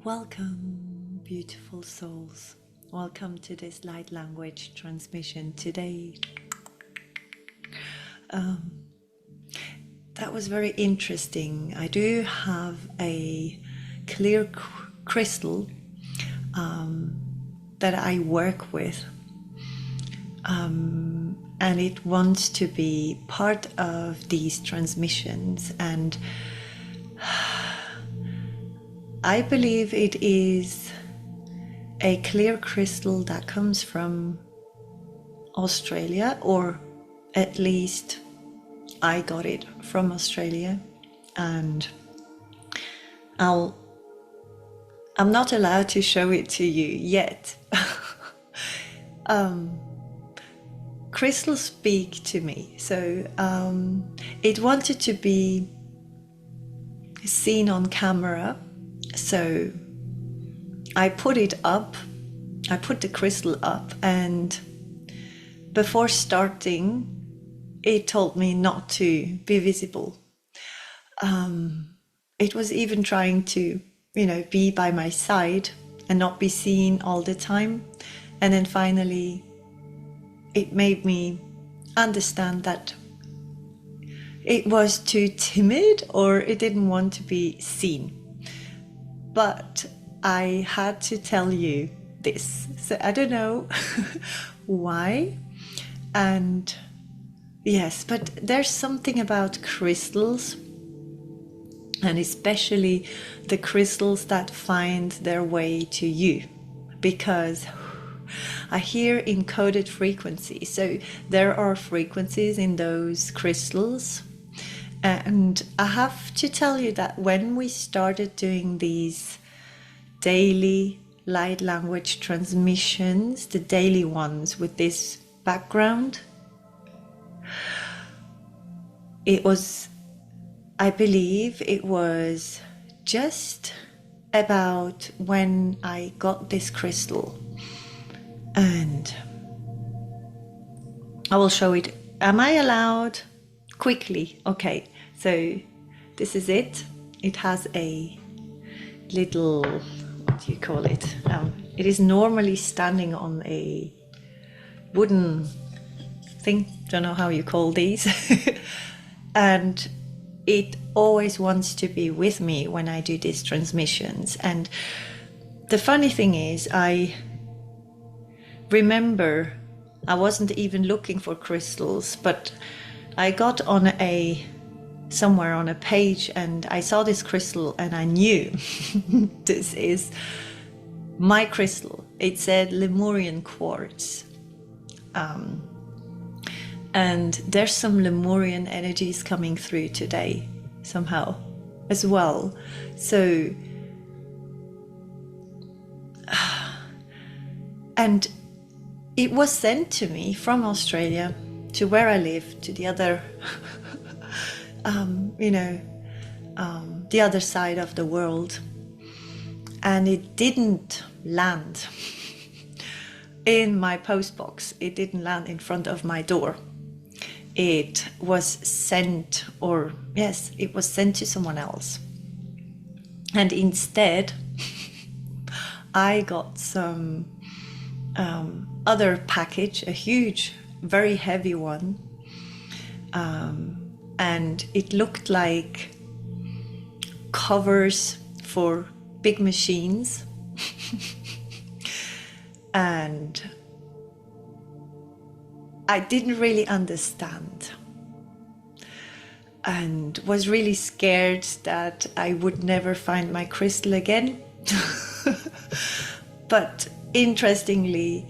Welcome, beautiful souls. Welcome to this light language transmission today. That was very interesting. I do have a clear crystal that I work with, and it wants to be part of these transmissions, and I believe it is a clear crystal that comes from Australia, or at least I got it from Australia, and I'm not allowed to show it to you yet. Crystals speak to me, so it wanted to be seen on camera. So I put it up, I put the crystal up, and before starting, it told me not to be visible. It was even trying to, be by my side and not be seen all the time. And then finally, it made me understand that it was too timid, or it didn't want to be seen. But I had to tell you this. So I don't know why. And yes, but there's something about crystals, and especially the crystals that find their way to you, because I hear encoded frequencies. So there are frequencies in those crystals. And I have to tell you that when we started doing these daily light language transmissions, the daily ones with this background, it was, I believe it was just about when I got this crystal. And I will show it. Am I allowed? Quickly. Okay. So this is it. It has a little, what do you call it? It is normally standing on a wooden thing. Don't know how you call these. And it always wants to be with me when I do these transmissions. And the funny thing is, I remember I wasn't even looking for crystals, but I got on somewhere on a page, and I saw this crystal, and I knew this is my crystal. It said Lemurian quartz, and there's some Lemurian energies coming through today somehow as well. So and it was sent to me from Australia to where I live, to the other the other side of the world, and it didn't land in my post box. It didn't land in front of my door. It was sent, it was sent to someone else, and instead I got some other package, a huge, very heavy one, and it looked like covers for big machines. And I didn't really understand, and was really scared that I would never find my crystal again. But interestingly,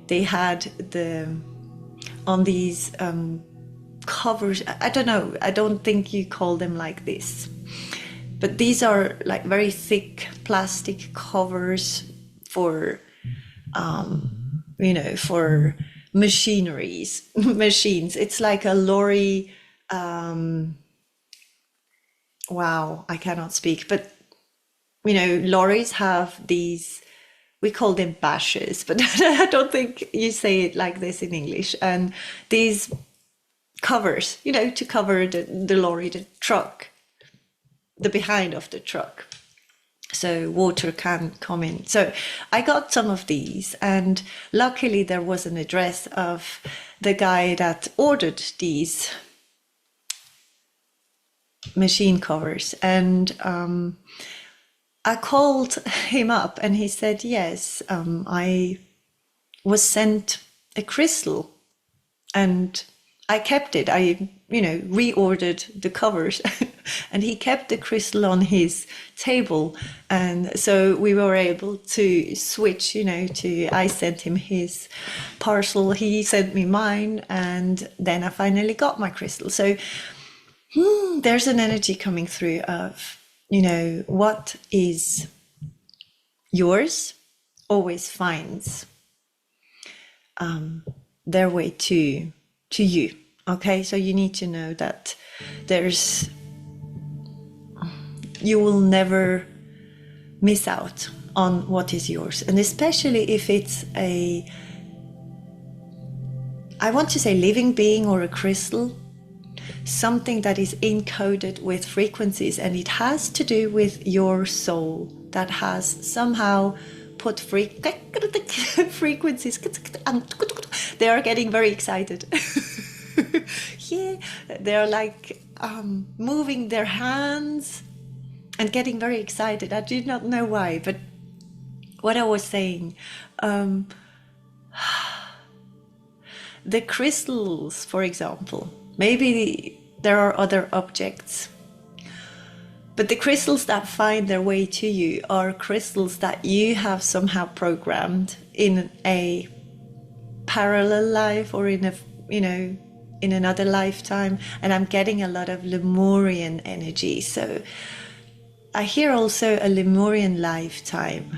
they had on these covers, I don't know, I don't think you call them like this, but these are like very thick plastic covers for for machines. It's like a lorry. Wow, I cannot speak, but lorries have these, we call them bashes, but I don't think you say it like this in English. And these covers, to cover the lorry, the truck, the behind of the truck. so water can come in. So I got some of these, and luckily there was an address of the guy that ordered these machine covers, and I called him up and he said, yes, I was sent a crystal and I kept it. I, reordered the covers and he kept the crystal on his table. And so we were able to switch, I sent him his parcel, he sent me mine, and then I finally got my crystal. So there's an energy coming through of, what is yours always finds their way to you. Okay, so you need to know that you will never miss out on what is yours. And especially if it's I want to say living being or a crystal, something that is encoded with frequencies, and it has to do with your soul that has somehow put frequencies. They are getting very excited. Yeah, they're like moving their hands and getting very excited. I do not know why, but what I was saying, the crystals, for example, maybe there are other objects, but the crystals that find their way to you are crystals that you have somehow programmed in a parallel life or in another lifetime. And I'm getting a lot of Lemurian energy. So I hear also a Lemurian lifetime.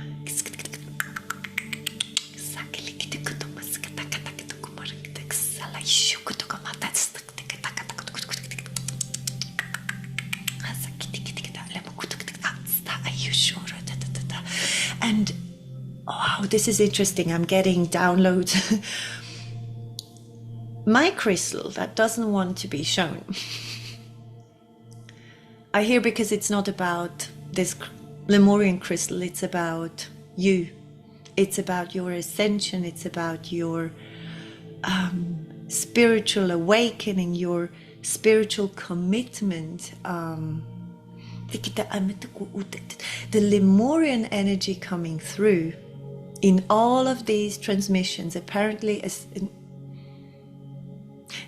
And wow, this is interesting. I'm getting downloads. My crystal that doesn't want to be shown. I hear, because it's not about this Lemurian crystal, it's about you. It's about your ascension. It's about your spiritual awakening, your spiritual commitment. The Lemurian energy coming through in all of these transmissions, apparently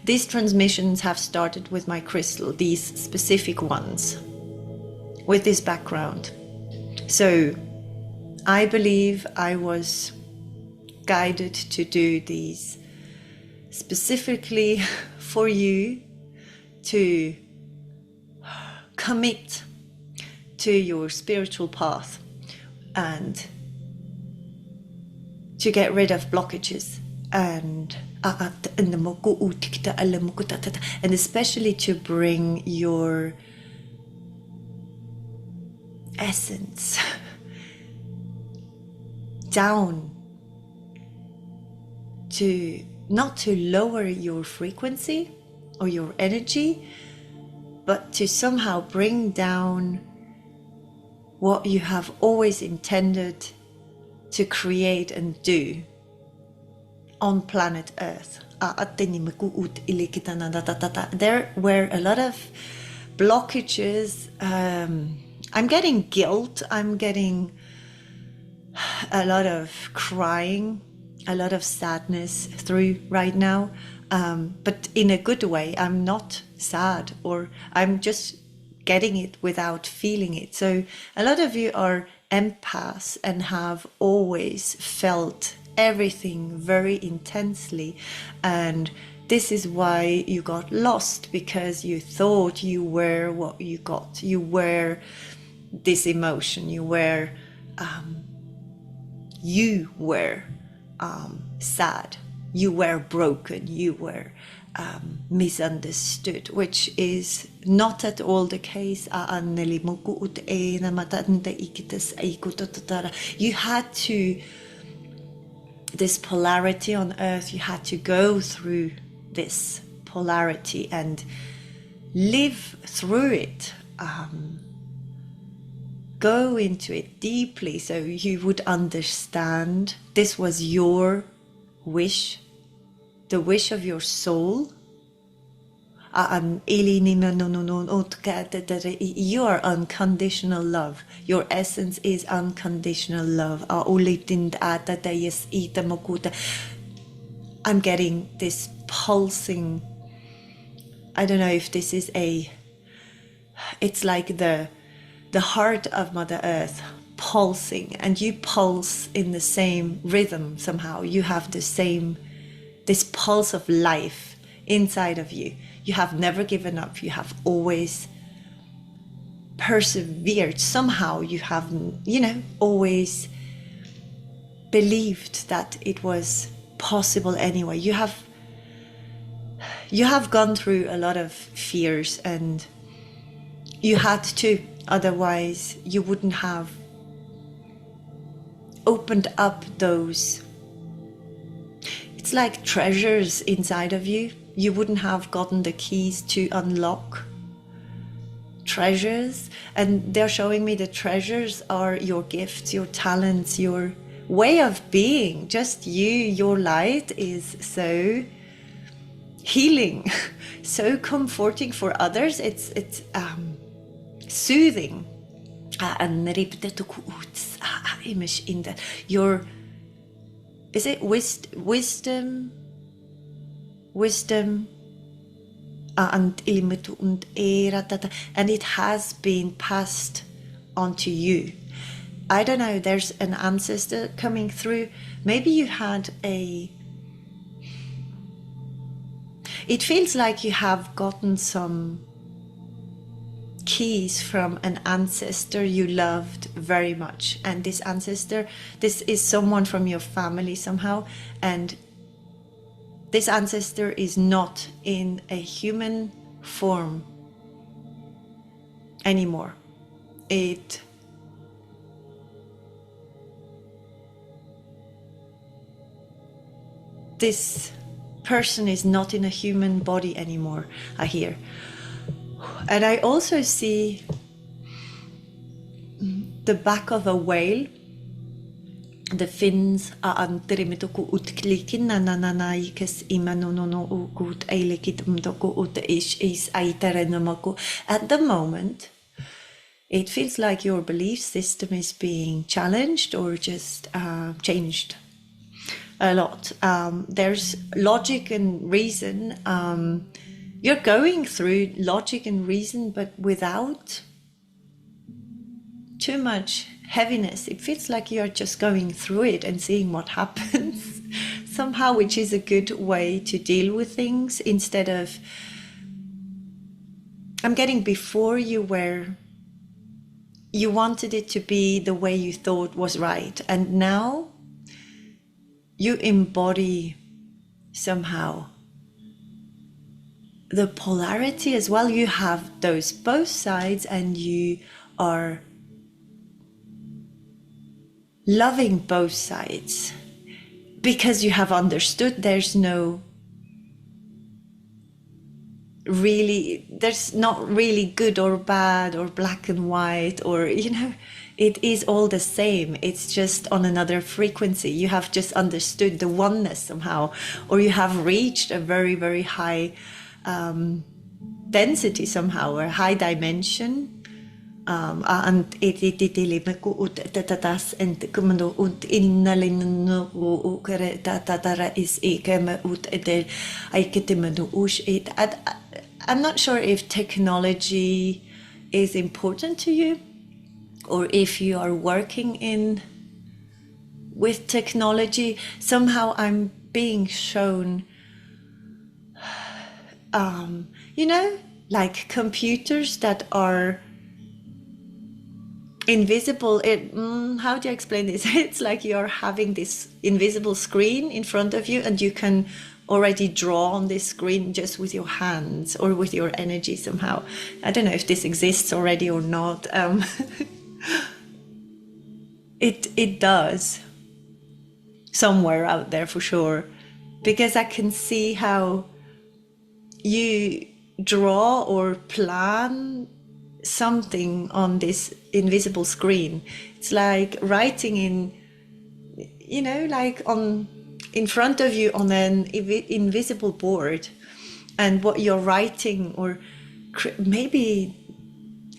these transmissions have started with my crystal, these specific ones, with this background. So I believe I was guided to do these specifically for you to commit to your spiritual path and to get rid of blockages and especially to bring your essence down, to not to lower your frequency or your energy, but to somehow bring down what you have always intended to create and do on planet Earth. There were a lot of blockages. I'm getting guilt. I'm getting a lot of crying, a lot of sadness through right now. But in a good way. I'm not sad, or I'm just getting it without feeling it. So a lot of you are empaths and have always felt everything very intensely, and this is why you got lost, because you thought you were what you got. You were this emotion. You were sad. You were broken. You were misunderstood, which is not at all the case. You had to, this polarity on Earth, you had to go through this polarity and live through it. go into it deeply so you would understand this was your wish, the wish of your soul. You are unconditional love. Your essence is unconditional love. I'm getting this pulsing. I don't know if this is it's like the heart of Mother Earth pulsing, and you pulse in the same rhythm somehow. You have this pulse of life inside of you. You have never given up. You have always persevered. Somehow you have, always believed that it was possible anyway. You have gone through a lot of fears, and you had to, otherwise you wouldn't have opened up those, it's like treasures inside of you. You wouldn't have gotten the keys to unlock treasures, and they're showing me the treasures are your gifts, your talents, your way of being. Just your light is so healing, so comforting for others. It's soothing. Your, is it wisdom, and it has been passed on to you. I don't know, there's an ancestor coming through. Maybe you had it feels like you have gotten some keys from an ancestor you loved very much, and this ancestor, this is someone from your family somehow, and this ancestor is not in a human form anymore. This person is not in a human body anymore, I hear. And I also see the back of a whale. The fins are antirimituku utklikin nananaikes imanono gut eilekitumdoku ut is aiterenamaku. At the moment, it feels like your belief system is being challenged or just changed a lot. There's logic and reason. You're going through logic and reason, but without too much heaviness. It feels like you're just going through it and seeing what happens somehow, which is a good way to deal with things, instead of, I'm getting before you where you wanted it to be the way you thought was right, and now you embody somehow the polarity as well. You have those both sides, and you are loving both sides because you have understood there's not really good or bad or black and white, or it is all the same. It's just on another frequency. You have just understood the oneness somehow, or you have reached a very, very high density somehow, or high dimension. And it tatas and kumando und innalin ukere tatara is ekeme ut edel aiketimadu ush it. I'm not sure if technology is important to you, or if you are working with technology. Somehow I'm being shown, like computers that are invisible. How do you explain this? It's like you're having this invisible screen in front of you, and you can already draw on this screen just with your hands or with your energy somehow. I don't know if this exists already or not. It does somewhere out there for sure, because I can see how you draw or plan something on this invisible screen. It's like writing in, you know, like on in front of you on an invisible board, and what you're writing, or maybe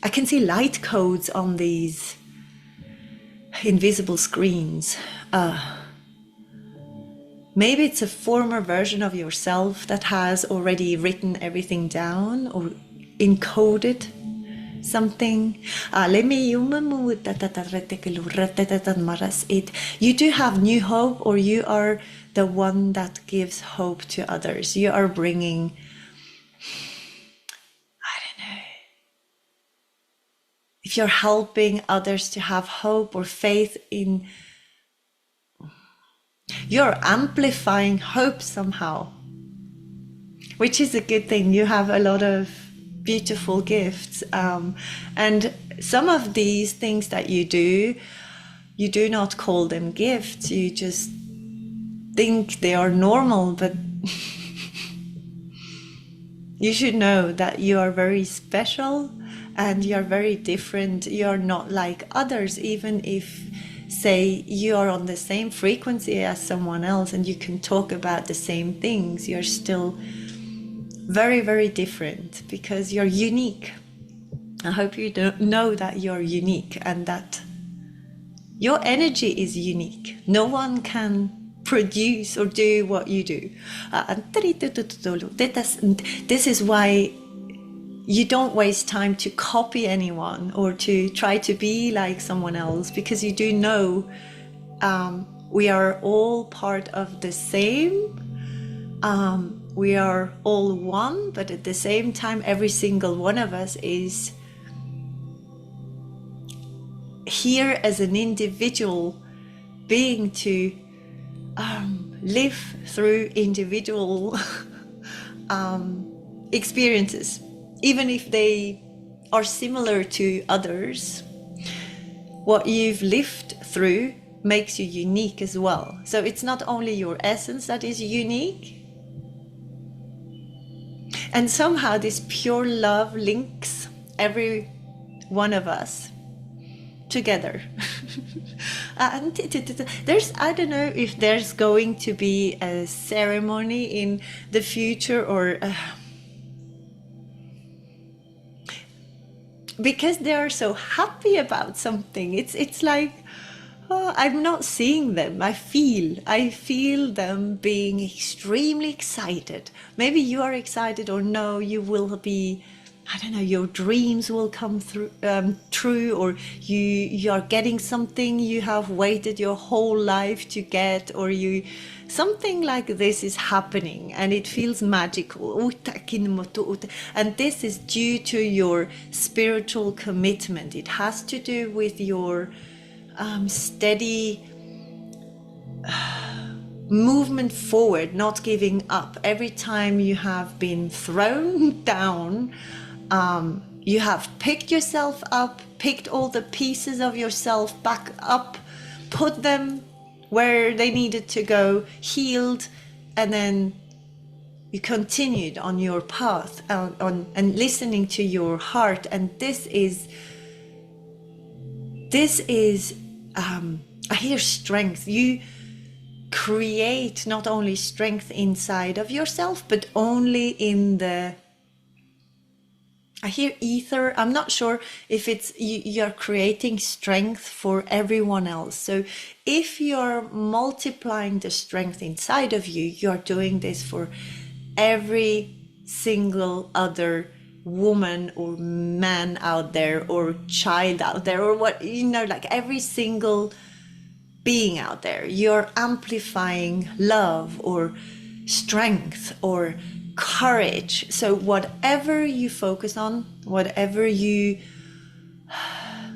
I can see light codes on these invisible screens. Maybe it's a former version of yourself that has already written everything down or encoded something. You do have new hope, or you are the one that gives hope to others. You are bringing, I don't know, if you're helping others to have hope or faith in, you're amplifying hope somehow, which is a good thing. You have a lot of beautiful gifts, and some of these things that you do not call them gifts. You just think they are normal, but you should know that you are very special and you are very different. You are not like others, even if, say, you are on the same frequency as someone else and you can talk about the same things. You're still very, very different because you're unique. I hope you don't know that you're unique and that your energy is unique. No one can produce or do what you do. This is why you don't waste time to copy anyone or to try to be like someone else, because you do know we are all part of the same. We are all one, but at the same time, every single one of us is here as an individual being to live through individual experiences, even if they are similar to others. What you've lived through makes you unique as well. So it's not only your essence that is unique, and somehow this pure love links every one of us together. And there's, I don't know if there's going to be a ceremony in the future, or because they are so happy about something. It's like, oh, I'm not seeing them. I feel them being extremely excited. Maybe you are excited, or no, you will be, I don't know, your dreams will come through true, or you are getting something you have waited your whole life to get, or something like this is happening and it feels magical. And this is due to your spiritual commitment. It has to do with your steady movement forward, not giving up. Every time you have been thrown down, you have picked yourself up, picked all the pieces of yourself back up, put them where they needed to go, healed, and then you continued on your path and listening to your heart. And this is I hear strength. You create not only strength inside of yourself, but only in the, I hear ether. I'm not sure if it's you're creating strength for everyone else. So if you're multiplying the strength inside of you, you're doing this for every single other woman or man out there, or child out there, or what, like every single being out there. You're amplifying love or strength or courage. So whatever you focus on, whatever you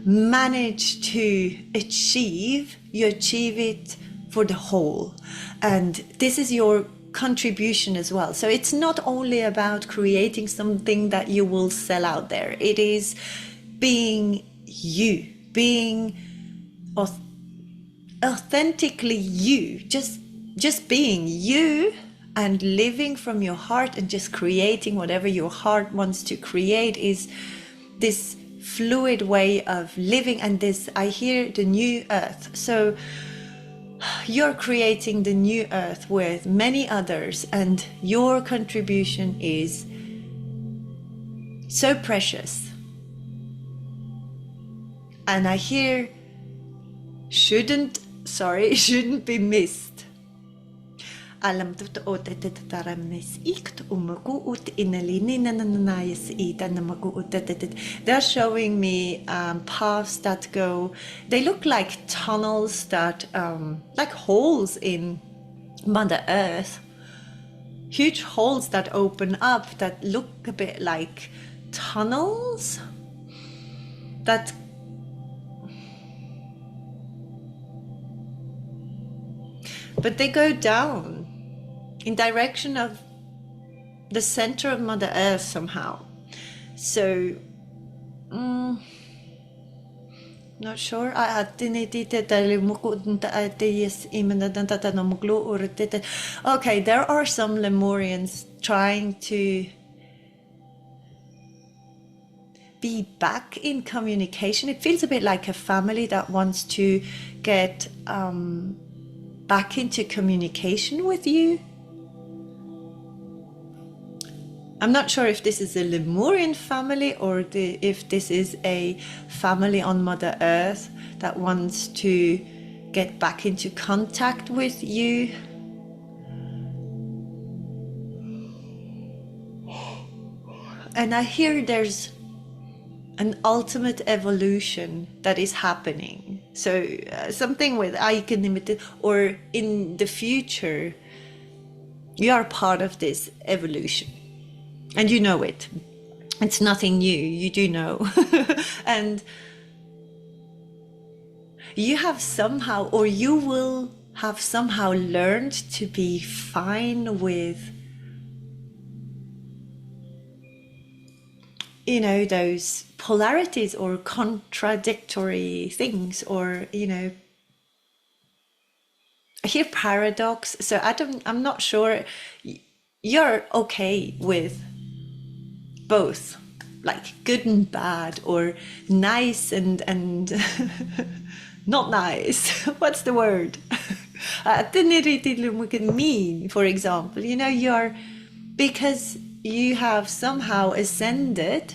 manage to achieve, you achieve it for the whole. And this is your contribution as well. So it's not only about creating something that you will sell out there. It is being you, being authentically you, just being you, and living from your heart and just creating whatever your heart wants to create. Is this fluid way of living, and this, I hear the new earth. So you're creating the new earth with many others, and your contribution is so precious. And I hear shouldn't be missed. Alam totoo tatataramnes ikt umaguut inalinin nananayas ita namaguut. They're showing me paths that go, they look like tunnels that, like holes in Mother Earth. Huge holes that open up that look a bit like tunnels that but they go down in direction of the center of Mother Earth somehow. So not sure. Okay, there are some Lemurians trying to be back in communication. It feels a bit like a family that wants to get back into communication with you. I'm not sure if this is a Lemurian family or if this is a family on Mother Earth that wants to get back into contact with you. And I hear there's an ultimate evolution that is happening. So something with equanimity, or in the future, you are part of this evolution. And you know it. It's nothing new, you do know. And you have somehow, or you will have somehow learned to be fine with, you know, those polarities or contradictory things, or, you know, I hear paradox. So I'm not sure you're okay with both, like good and bad, or nice and not nice. What's the word? Mean, for example, you know, you're, because you have somehow ascended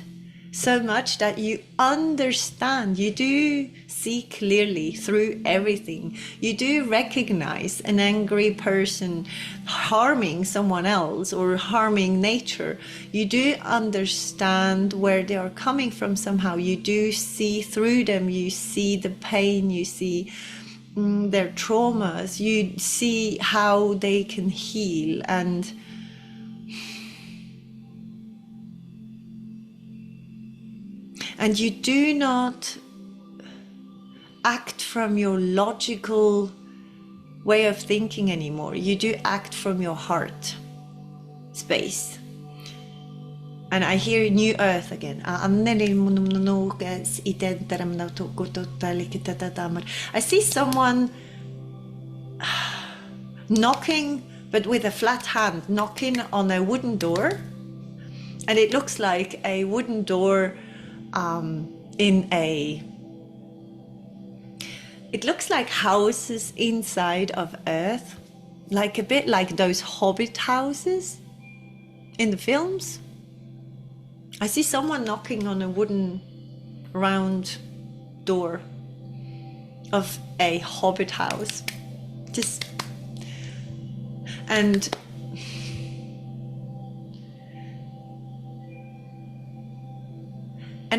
so much that you understand, you do see clearly through everything. You do recognize an angry person harming someone else or harming nature. You do understand where they are coming from somehow. You do see through them. You see the pain. You see their traumas. You see how they can heal. And you do not act from your logical way of thinking anymore. You do act from your heart space. And I hear new earth again. I see someone knocking, but with a flat hand, knocking on a wooden door. And it looks like a wooden door it looks like houses inside of earth, like a bit like those hobbit houses in the films. I see someone knocking on a wooden round door of a hobbit house, and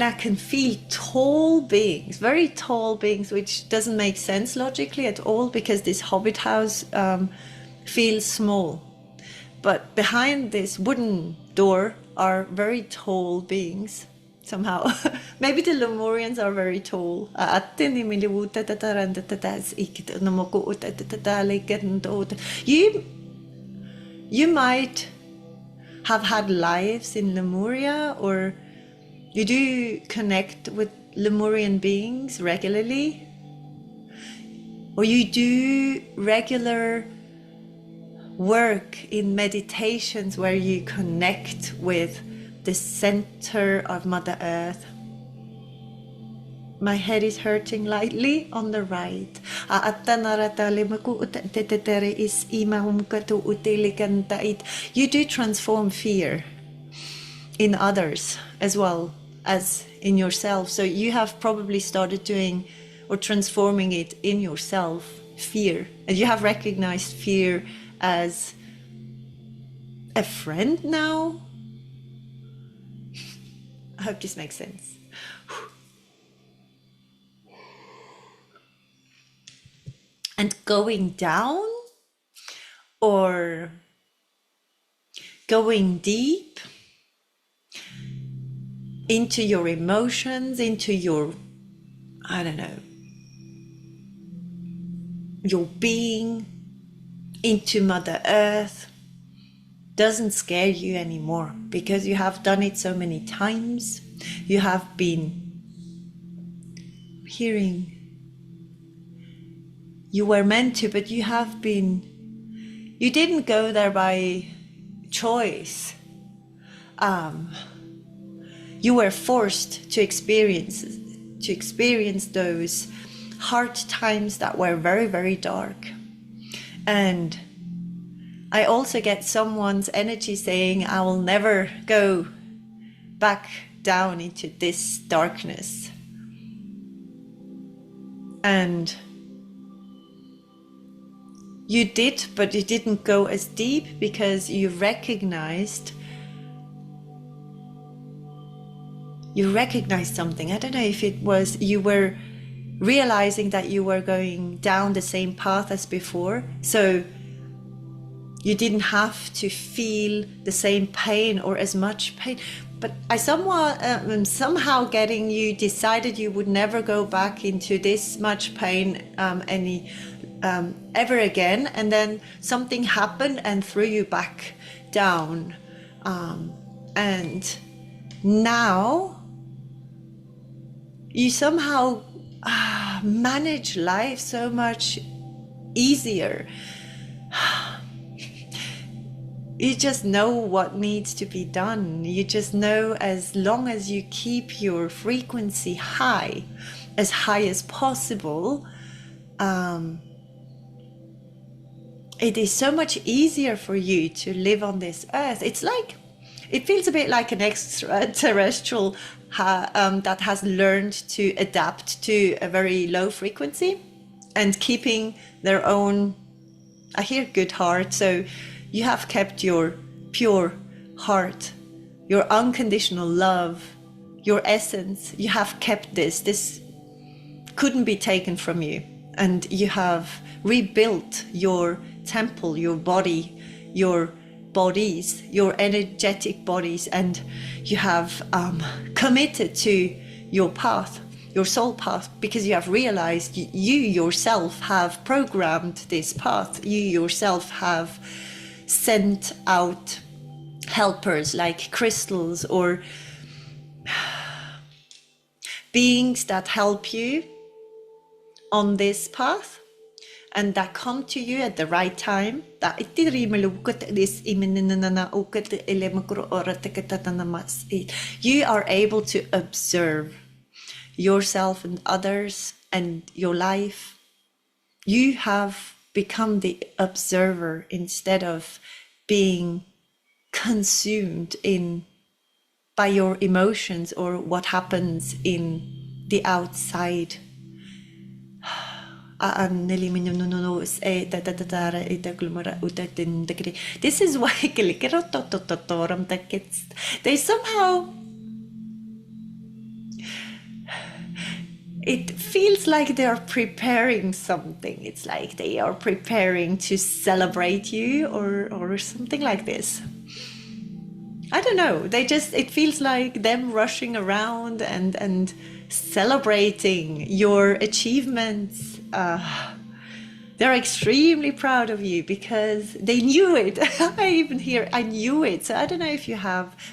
I can feel tall beings, very tall beings, which doesn't make sense logically at all, because this hobbit house feels small. But behind this wooden door are very tall beings, somehow. Maybe the Lemurians are very tall. You might have had lives in Lemuria, or you do connect with Lemurian beings regularly, or you do regular work in meditations where you connect with the center of Mother Earth. my head is hurting lightly on the right. You do transform fear in others as well as in yourself. So you have probably started doing or transforming it in yourself, fear. And you have recognized fear as a friend now. I hope this makes sense. And going down or going deep into your emotions, into your, I don't know, your being, into Mother Earth, doesn't scare you anymore because you have done it so many times. You have been hearing. You were meant to, but you have been, you didn't go there by choice. You were forced to experience those hard times that were very, very dark. And I also get someone's energy saying, I will never go back down into this darkness. And you did, but you didn't go as deep because you recognized something. I don't know if it was you were realizing that you were going down the same path as before, so you didn't have to feel the same pain or as much pain. But I somehow getting you decided you would never go back into this much pain ever again, and then something happened and threw you back down, and now you somehow manage life so much easier. You just know what needs to be done. You just know, as long as you keep your frequency high as possible, it is so much easier for you to live on this earth. It's like, it feels a bit like an extraterrestrial that has learned to adapt to a very low frequency and keeping their own, I hear good heart. So you have kept your pure heart, your unconditional love, your essence. You have kept this couldn't be taken from you. And you have rebuilt your temple, your body, your bodies, your energetic bodies, and you have committed to your path, your soul path, because you have realized you yourself have programmed this path. You yourself have sent out helpers like crystals or beings that help you on this path and that come to you at the right time. You are able to observe yourself and others and your life. You have become the observer instead of being consumed by your emotions or what happens in the outside. This is why they somehow, it feels like they are preparing something. It's like they are preparing to celebrate you or something like this. I don't know. It feels like them rushing around and celebrating your achievements. They're extremely proud of you because they knew it. I knew it. So I don't know if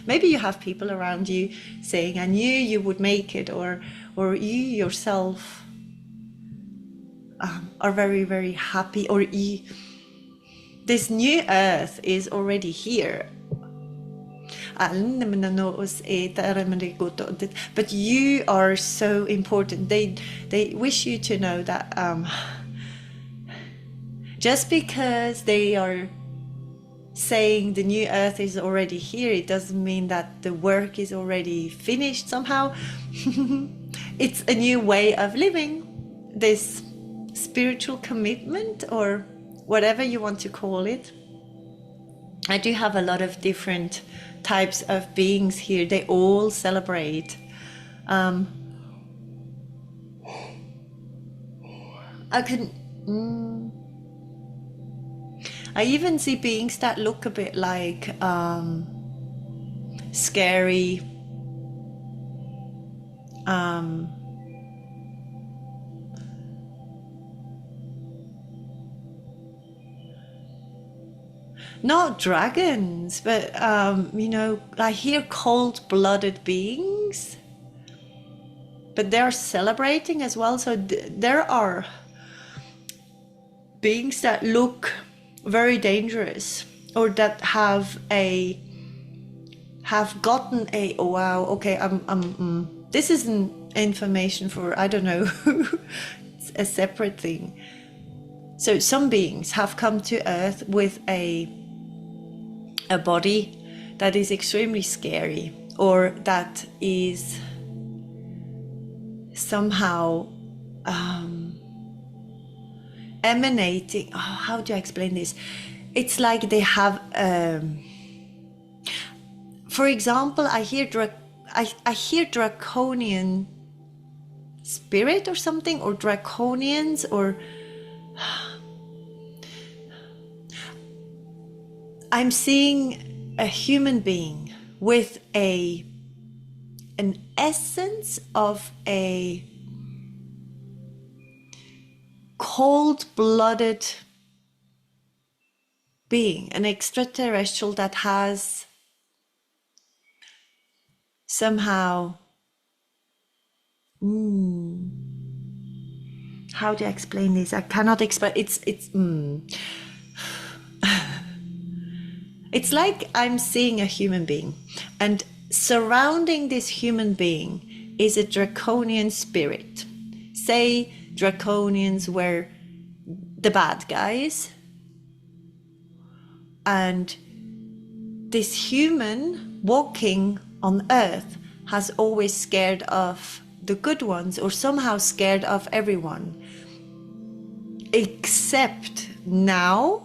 maybe you have people around you saying, I knew you would make it, or you yourself are very, very happy, or this new earth is already here. But you are so important. They wish you to know that just because they are saying the new earth is already here, it doesn't mean that the work is already finished somehow. It's a new way of living, this spiritual commitment, or whatever you want to call it. I do have a lot of different types of beings here. They all celebrate. I even see beings that look a bit like scary, not dragons, but you know, I hear cold-blooded beings, but they're celebrating as well. So there are beings that look very dangerous, or that have gotten a, oh wow, okay, this isn't information for, I don't know, it's a separate thing. So some beings have come to earth with a body that is extremely scary, or that is somehow emanating, oh, how do I explain this? It's like they have, for example, I hear draconian spirit or something, or draconians, or I'm seeing a human being with an essence of a cold-blooded being, an extraterrestrial that has somehow, how do I explain this? I cannot explain. It's like I'm seeing a human being, and surrounding this human being is a draconian spirit. Say draconians were the bad guys, and this human walking on earth has always scared of the good ones, or somehow scared of everyone, except now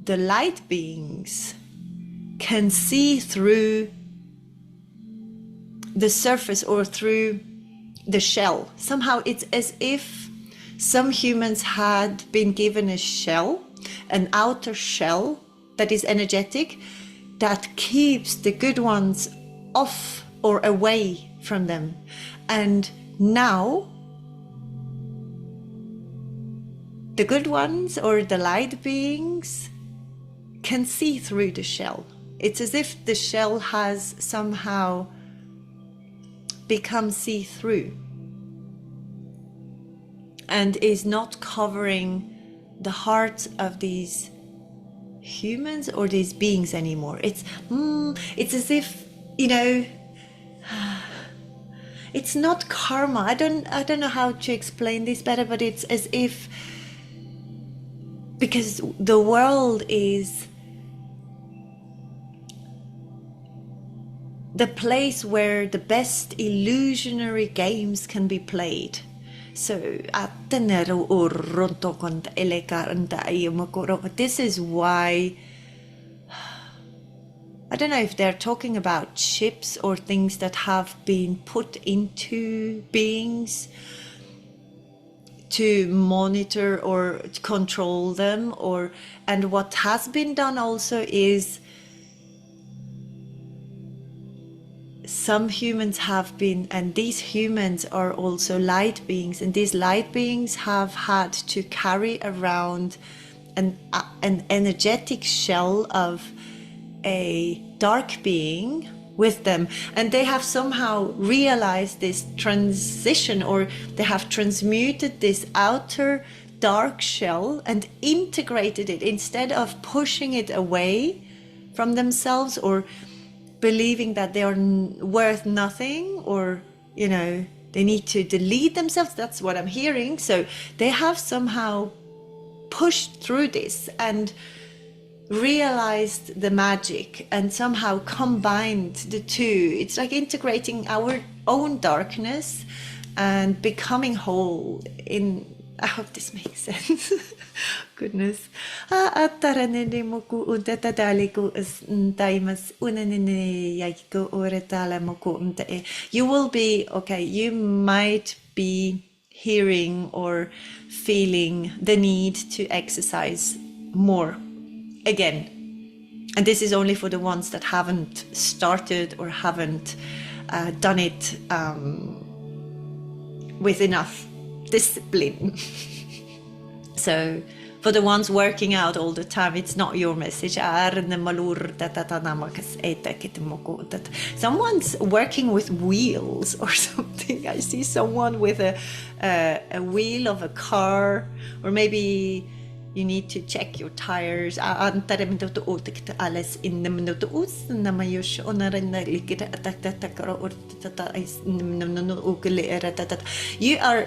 the light beings can see through the surface, or through the shell. Somehow it's as if some humans had been given a shell, an outer shell that is energetic, that keeps the good ones off or away from them. And now the good ones, or the light beings, can see through the shell. It's as if the shell has somehow become see-through and is not covering the hearts of these humans or these beings anymore. It's as if, you know, it's not karma. I don't know how to explain this better, but it's as if, because the world is the place where the best illusionary games can be played. So this is why, I don't know if they're talking about chips or things that have been put into beings to monitor or to control them, and what has been done also is some humans have been, and these humans are also light beings, and these light beings have had to carry around an energetic shell of a dark being with them, and they have somehow realized this transition, or they have transmuted this outer dark shell and integrated it, instead of pushing it away from themselves, or believing that they are worth nothing, or they need to delete themselves. That's what I'm hearing. So they have somehow pushed through this and realized the magic and somehow combined the two. It's like integrating our own darkness and becoming whole in, I hope this makes sense. Goodness. You will be, okay, you might be hearing or feeling the need to exercise more again. And this is only for the ones that haven't started or haven't done it with enough discipline. So for the ones working out all the time, it's not your message. Someone's working with wheels or something. I see someone with a wheel of a car, or maybe you need to check your tires. You are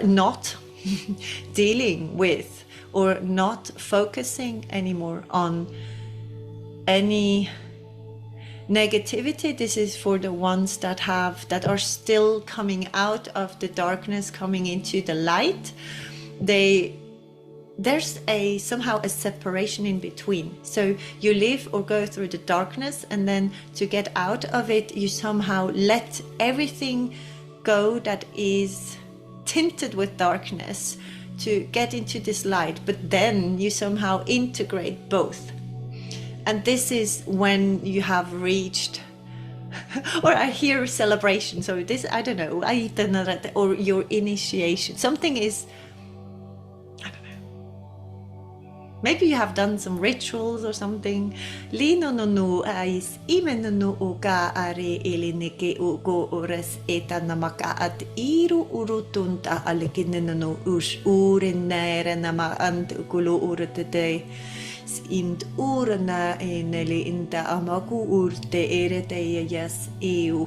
not dealing with or not focusing anymore on any negativity. This is for the ones that are still coming out of the darkness, coming into the light. There's somehow a separation in between. So you live or go through the darkness, and then to get out of it, you somehow let everything go that is tinted with darkness to get into this light, but then you somehow integrate both. And this is when you have reached, or I hear celebration. So this, I don't know, or your initiation. Something is, maybe you have done some rituals or something. Lino no no ais imen no uka are elineke ugo ores eta namaka at iru urutunta alekin no us urinere nama ant ukulu urtete ind urna eneli inta amaku urte erete yes eu.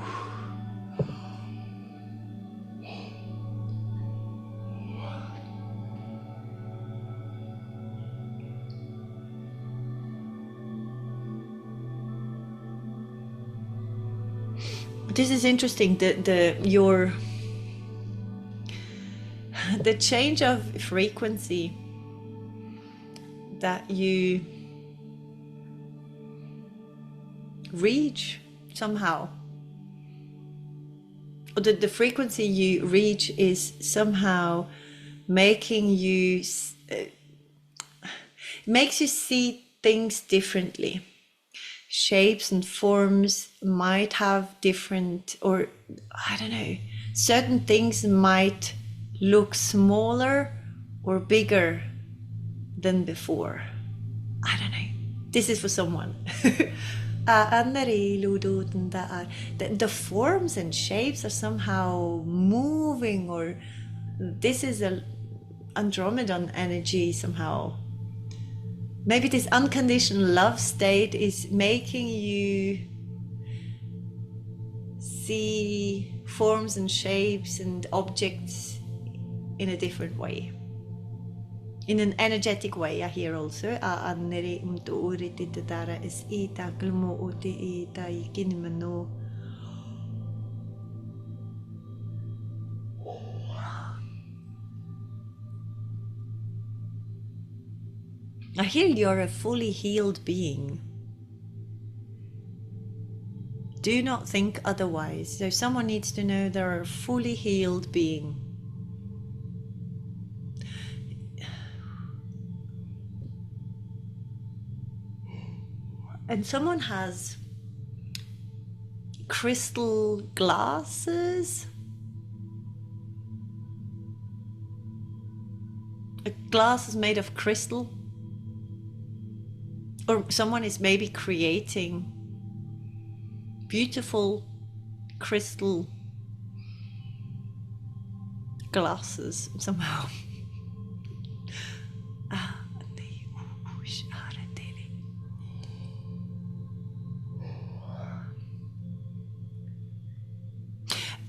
This is interesting. The change of frequency that you reach somehow, or the frequency you reach is somehow making you makes you see things differently. Shapes and forms might have different, or I don't know, certain things might look smaller or bigger than before. I don't know. This is for someone. The forms and shapes are somehow moving, or this is an Andromedan energy somehow. Maybe this unconditional love state is making you see forms and shapes and objects in a different way, in an energetic way. I hear also. I hear you're a fully healed being. Do not think otherwise. So someone needs to know they're a fully healed being. And someone has crystal glasses. A glass is made of crystal. Or someone is maybe creating beautiful crystal glasses somehow.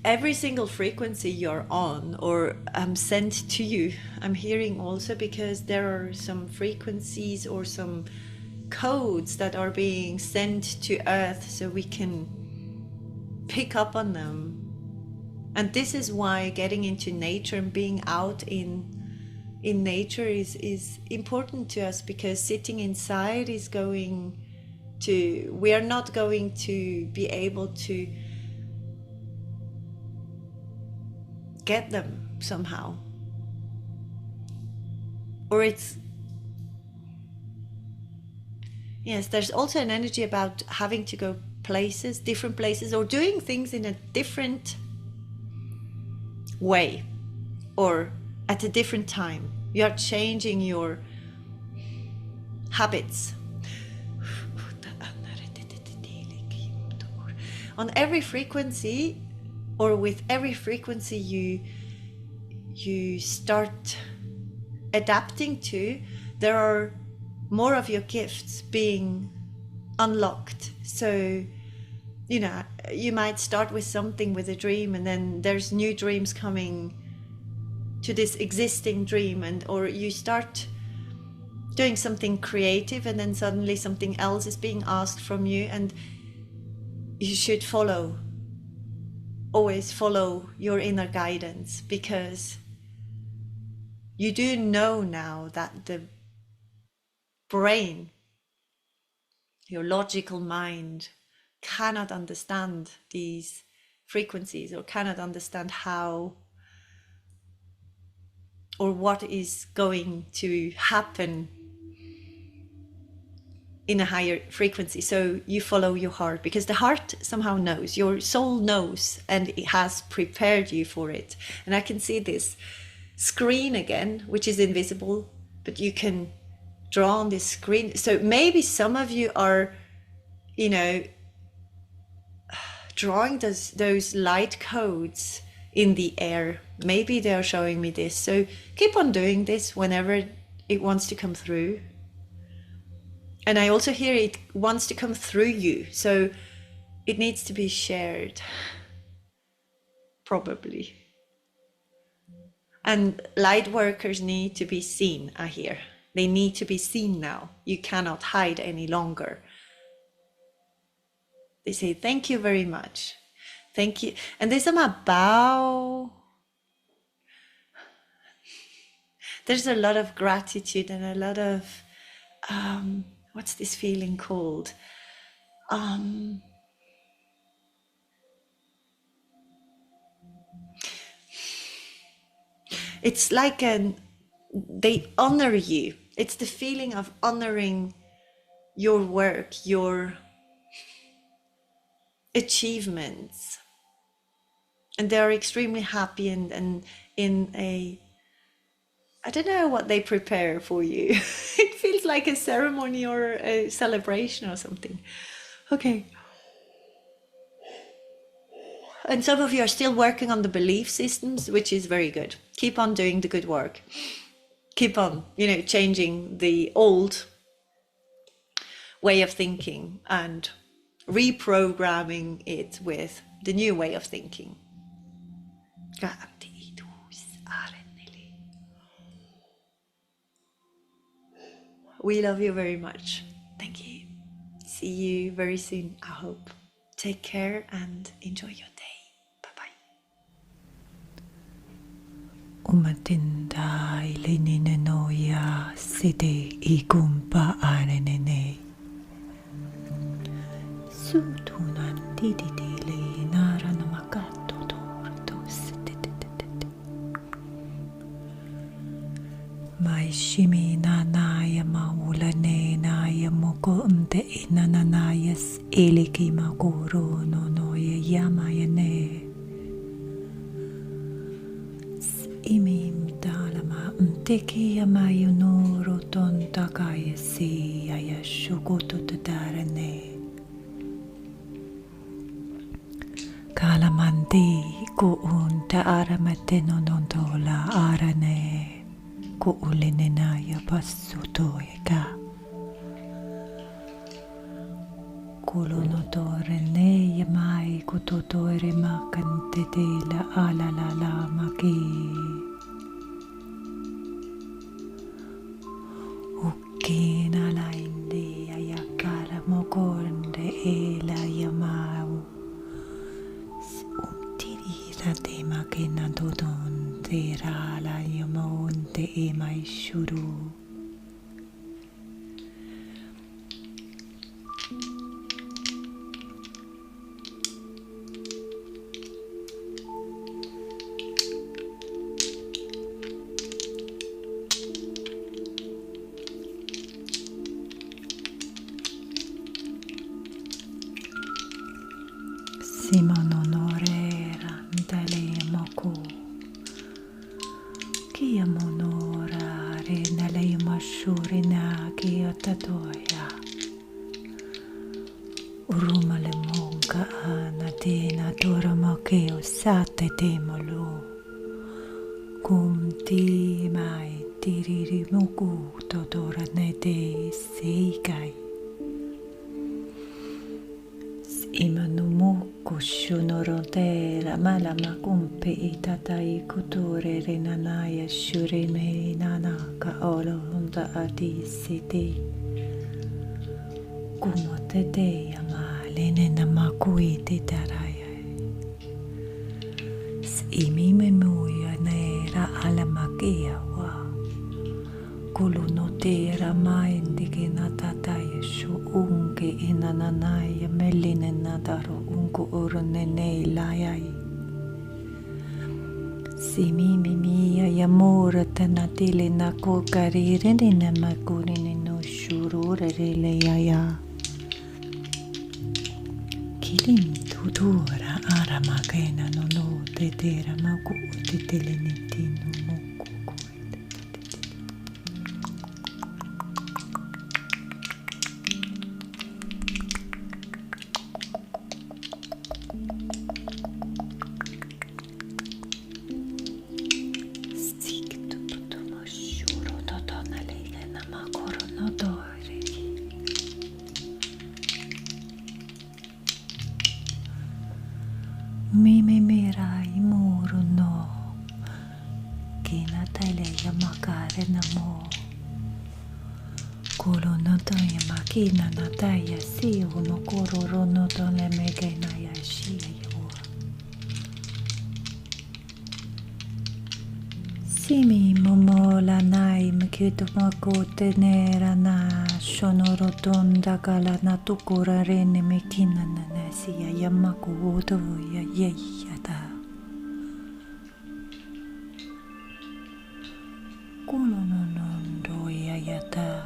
every single frequency you're on or sent to you, I'm hearing also, because there are some frequencies or some codes that are being sent to Earth so we can pick up on them. And this is why getting into nature and being out in nature is important to us, because sitting inside is going to, we are not going to be able to get them somehow. Or it's, yes, there's also an energy about having to go places, different places, or doing things in a different way or at a different time. You are changing your habits. On every frequency, or with every frequency you start adapting to, there are more of your gifts being unlocked. So, you know, you might start with something, with a dream, and then there's new dreams coming to this existing dream, and or you start doing something creative, and then suddenly something else is being asked from you, and you should always follow your inner guidance, because you do know now that the brain, your logical mind, cannot understand these frequencies, or cannot understand how or what is going to happen in a higher frequency. So you follow your heart, because the heart somehow knows, your soul knows, and it has prepared you for it. And I can see this screen again, which is invisible, but you can draw on this screen. So maybe some of you are, you know, drawing those light codes in the air. Maybe they're showing me this. So keep on doing this whenever it wants to come through. And I also hear it wants to come through you. So it needs to be shared, probably. And light workers need to be seen, I hear. They need to be seen now. You cannot hide any longer. They say, thank you very much. Thank you. And there's a bow. There's a lot of gratitude and a lot of, what's this feeling called? It's like they honor you. It's the feeling of honoring your work, your achievements. And they're extremely happy and in a, I don't know what they prepare for you. It feels like a ceremony or a celebration or something. Okay. And some of you are still working on the belief systems, which is very good. Keep on doing the good work. Keep on, you know, changing the old way of thinking and reprogramming it with the new way of thinking. We love you very much. Thank you. See you very soon, I hope. Take care and enjoy your day. Bye-bye. Umatinda ilinine noya side igumpa arenene. Sutunan dididili naranamakato tortos. Mai shimi nanaya maulane naya moko unte inananayas eliki makuro no noya yamayane. Imim talama unteki yamayunuro tontakaya si ayashukoto tadarane. Kalamandi ko unta aramate nonontola arane. Ko ulinenaya pasutoyeka. Kulonotore ne yamai kutotore makante de la ala la la maki. Ukina la indi ayakara mokonde e la yamau. Umtirira de makina dodon de ra la yamonte e mai shuru. Simononore randale moku Kia monora renale mashurina kia tatoya Urumale monka anatina tora makeo sate temolu Kumti mai tiriri moku totora nete seikai Imanumoku shunorotera malama kumpe itatai kuture renanaya shurime nanaka olo honda adisiti kumotete yamalene namakuiti taraya Imime muya nera alamakia wa Kulunotera maindike natataya shu unke inananaya meline nadaro unku urunene layai. Simimi mia yamura tanatile nako karirene namakurine no shururere yaya. Kilim tutura aramakena no no tetera maku titele nitino moku. Mimi mirai muru no Kina tele yamakare namo Kolo no toya makina nataya si uno kororo no tole mege na yashi yawa Simi momola nai mkito makote nera na shonorotonda kala na tukura rene mekina na nasiya yamaku udo ya yeyata Kulo no nondo ya yata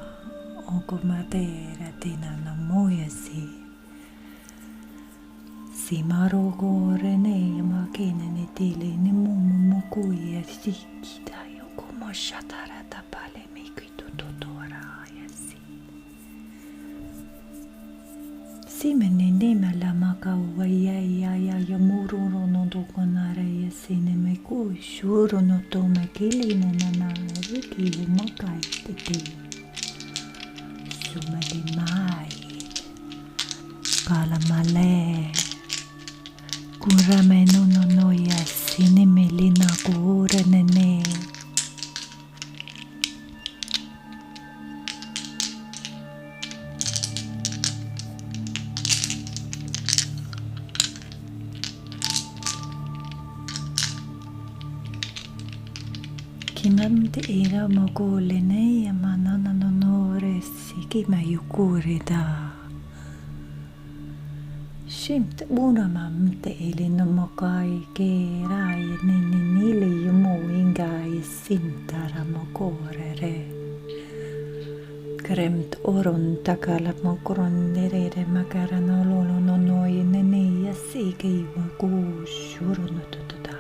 Okomatera tina na moya Si marogo rene makina ni tile ni mumu mukuya sikita yokomo shatara tapale mikito totora yasi Si menene mala makawa ya mururo no dokonara yasi ne meku shuru no tome kili ne nana riki umakai titi Sumali mai Kala male Kurame no yasine melina kura nene Kimamte ira mogole ne yamanana no resi kima yukure da Shimt una mamte ili no mokai ke rai nile yumu ingai sintara mokorere Kremt oron takala mokron nerere makara no lolo no noi nene yasike iwa kushuru no totoda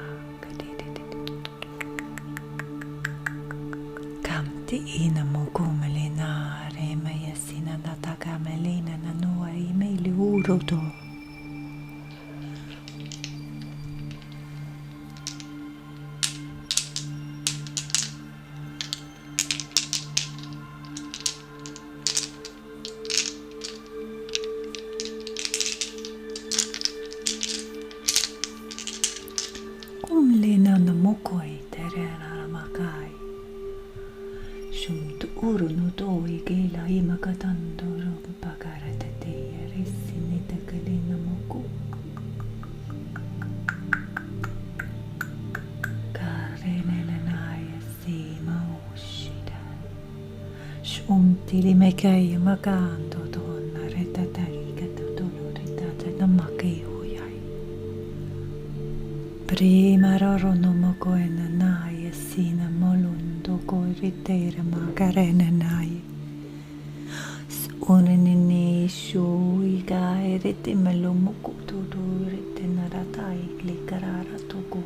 Kamti ina mokumelina rema yasina nataka melina na noa imeli uroto mokoi terena makai. Shum tu uru no toi keila imakatando rompakarata te resini takalina moku. Karenenaya sima ushida. Shumtili mekai makando donna retatai katotolo retata namakei huyai. Prima roro no mokoena naya sina molundo koiritere makarena naya. Unenene shuiga erete melomuku todo rete naratai klikarara toku.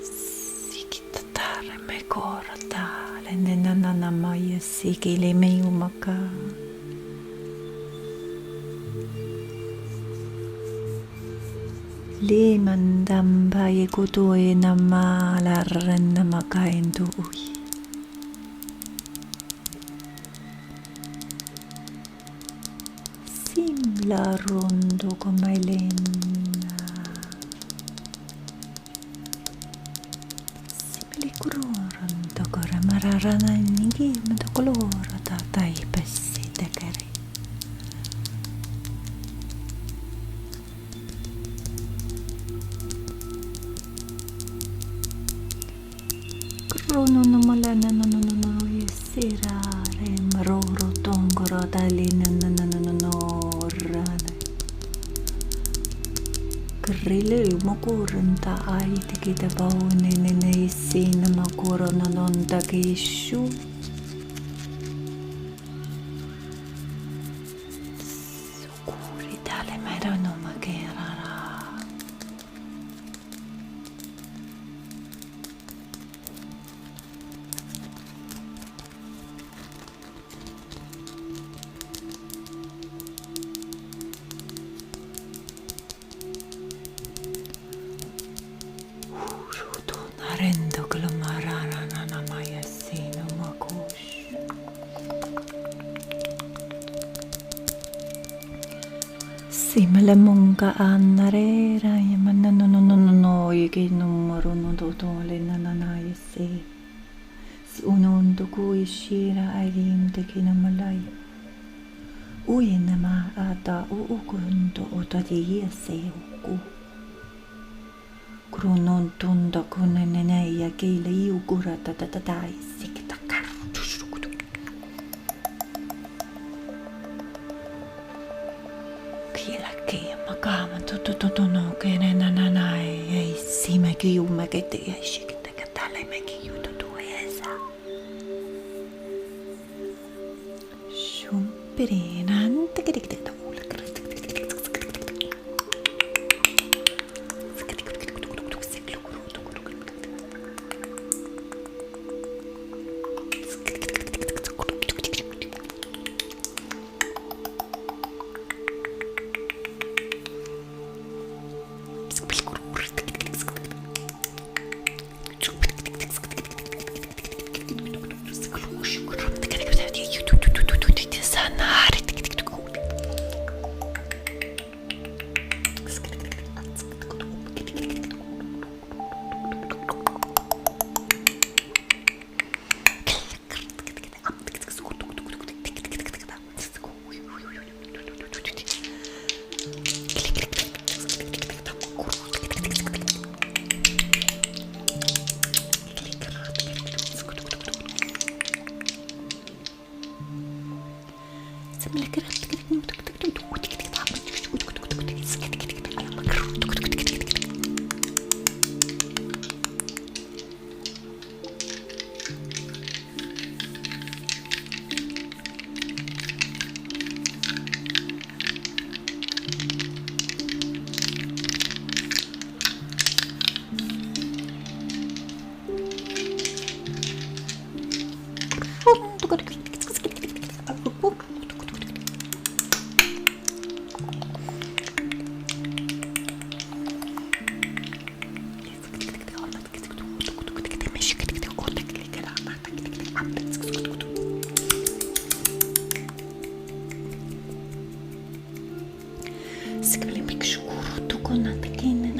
Sikitatare me korata lenenana maya sikile me umaka. Limandamba yekutoe nama larrenna makaendu ui. Simla rondo come lenna. Simili kurondo kore mararana nigi mento kolora tatai pessi tekeri. Krono no malana no yesirare maroro tongoro dalina no rane. Krile mokuranta ai tikita baune nene sina makuro non takishu. Sukuri dale merano makerara. Rendo che lo marana nana maya sino makush. Simile munga annarera yamanna no yeke numero no dotole nana yese. Unondo kui shira arim te kinamalai. Uyenama ata uukunto otadi yese uku. Kronon tunda konenene ja keile iukura tatatai sikta kartusrukutu. Kiela keia makama tutututuno kenenananai ei sime kiumme kete ei sikta katale me kiutu tuesa. Shumpirinaan tekidikta uule. Sekali mikshukuru tukuna tekine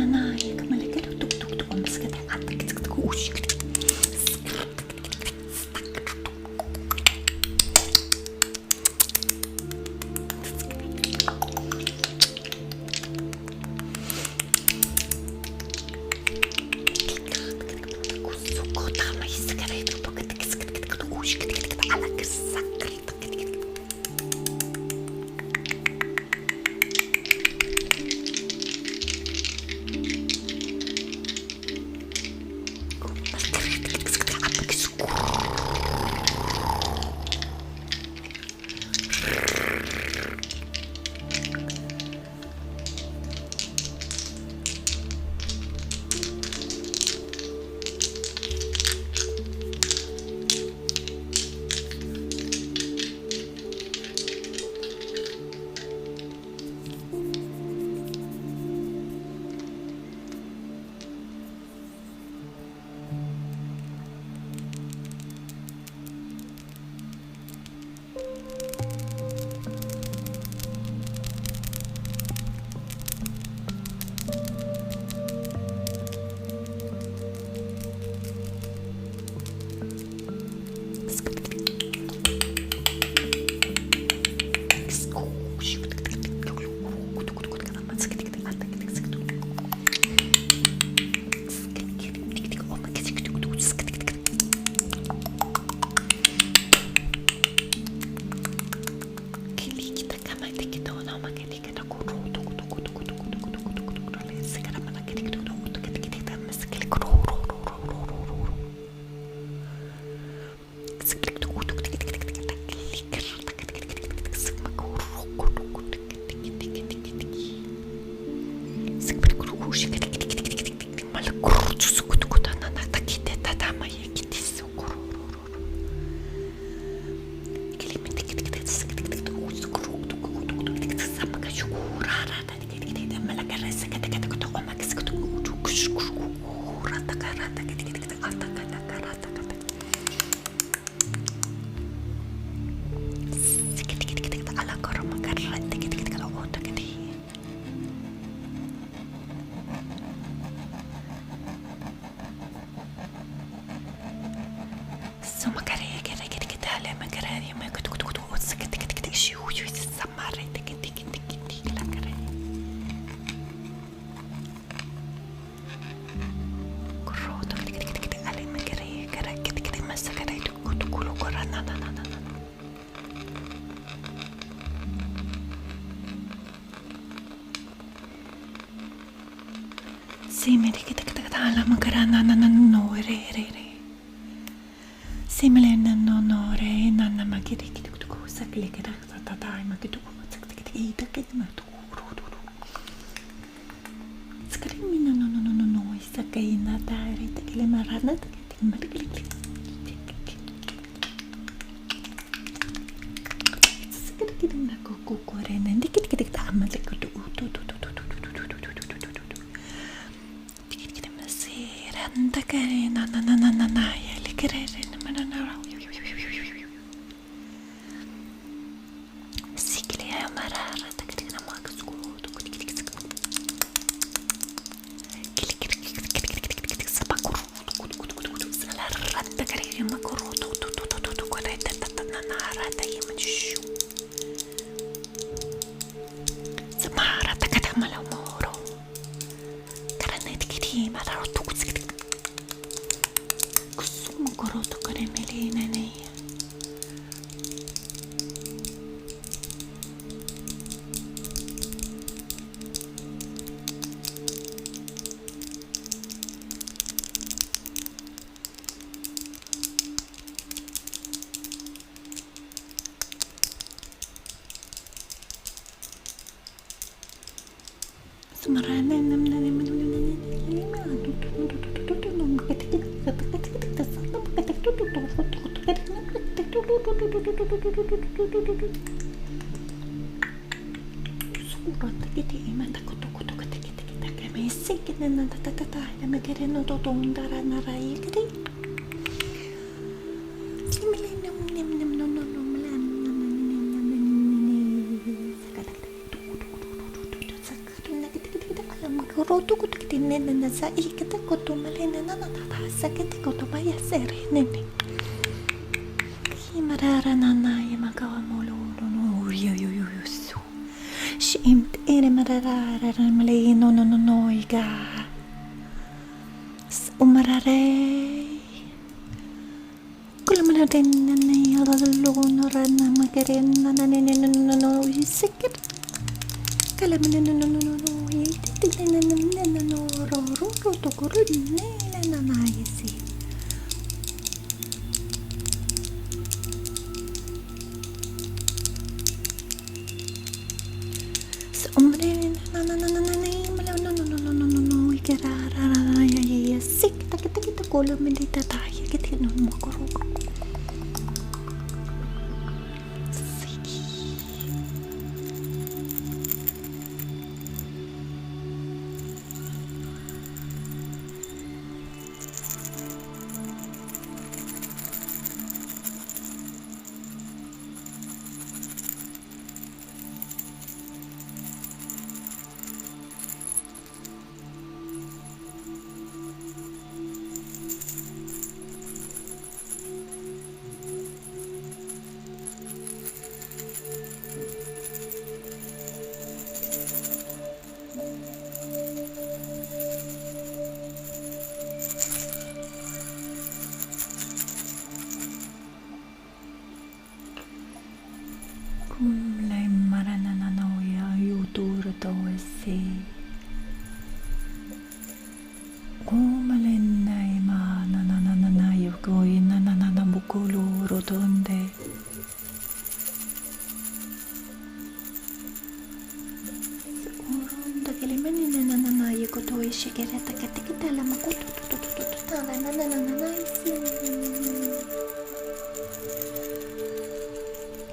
Koto shigerata katikitala makutu tutututala nanananaisi.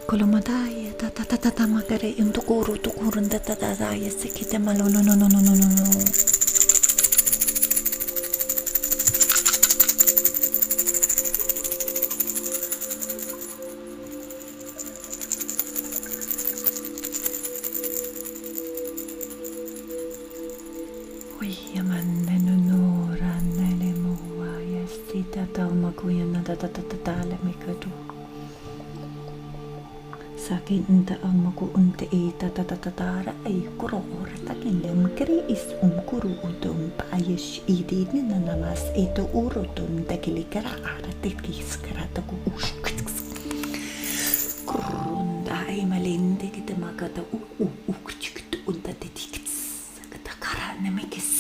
Kolomadaya tatatata magare yung tukurun tatataya sikita malo no. Yaman nanunura nelemuwa yastita taumakuya na tatatala mikadu. Sakin inta amaku unte ita tatatara ay kuror takin lemkri is kuru udum payesh idi nina namas ito urudum takilikara aratikis karataku ushk. Kurunda ay malinde kita magata ukchiktu unta titikits katakara na mikis.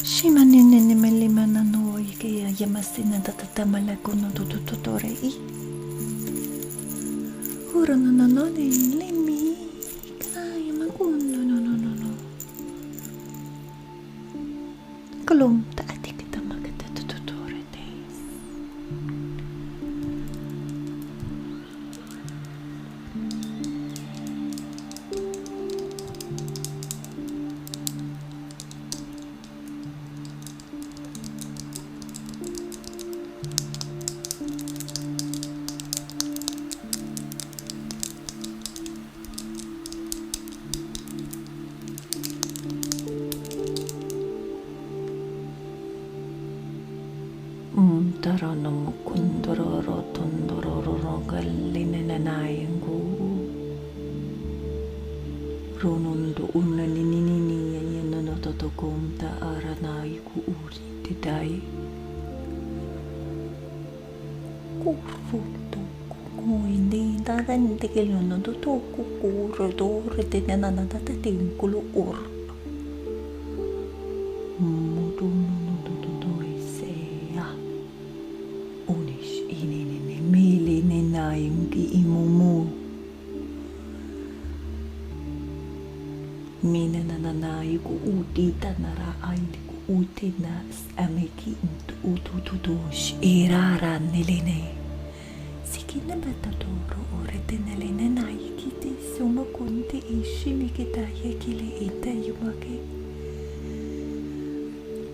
Shimanene melimana no ikea yamasina tatatamala kono tututore I. Ora no limi kaya makuno no. Kolom taati kita magata tututore days. Tarano mukundororo tondororo galline nanayengu ronundu unnaninini yenono totokomta aranaiku uri tidai kurfuto kuindi darante kelono totoku kurodore tenana tatatinkulu ur Mina nananayi ku utita nara aili ku utina ameki utututush irara niline. Sikina batatoro orete niline nayi kiti suma kunti ishimi kita yakile ita yumake.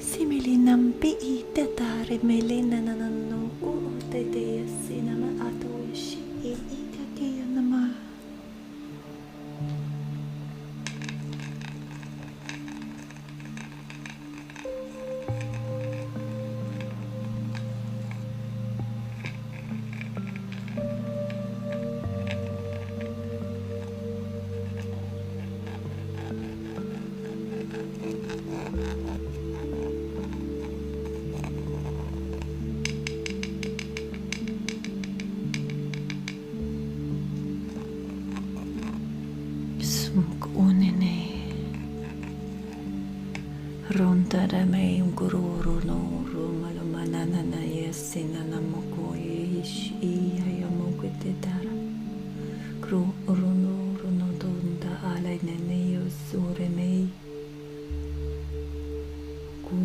Simili nampi ita tare melina nanano ku otete yasinama atoshi ika kaya nama. Rontara me un gururu no rumalumanana na yesina na mokoye ish iya mokete dara kru runo donda alay nene yosure me ku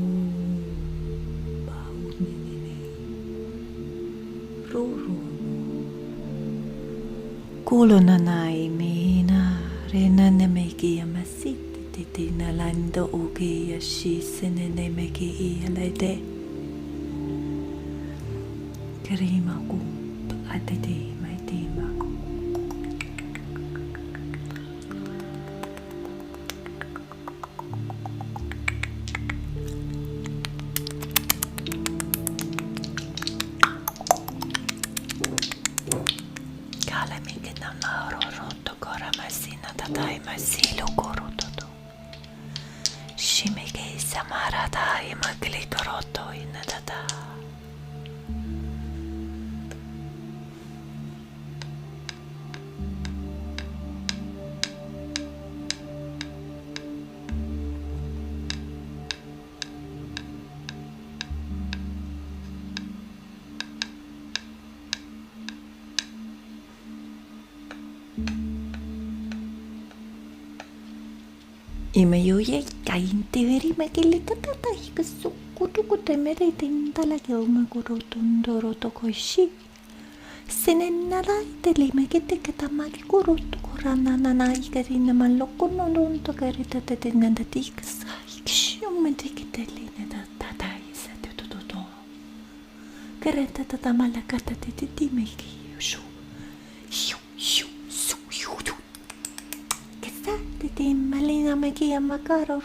baunine ruru kulo nanai mina renane me kiamasit Tina lando uge yashi senene meki ialade Karima ku atete mai tima ku Kala mikina maro roto kora masina tatai masilo koro Shimike samarata imaglitoroto inadata. Ima juye kain teveri makili katata hikasukutuku temere tindalagi oma kurutundoro tokoishi. Sinennarai telimekete katamaki kurutu kuranana ikarina malokkuno lunto karita tetenganda tikasa ikshummentikitelina tataisa tutututo. Kareta tatamalakata tetitimeki shu. Malina magia makaro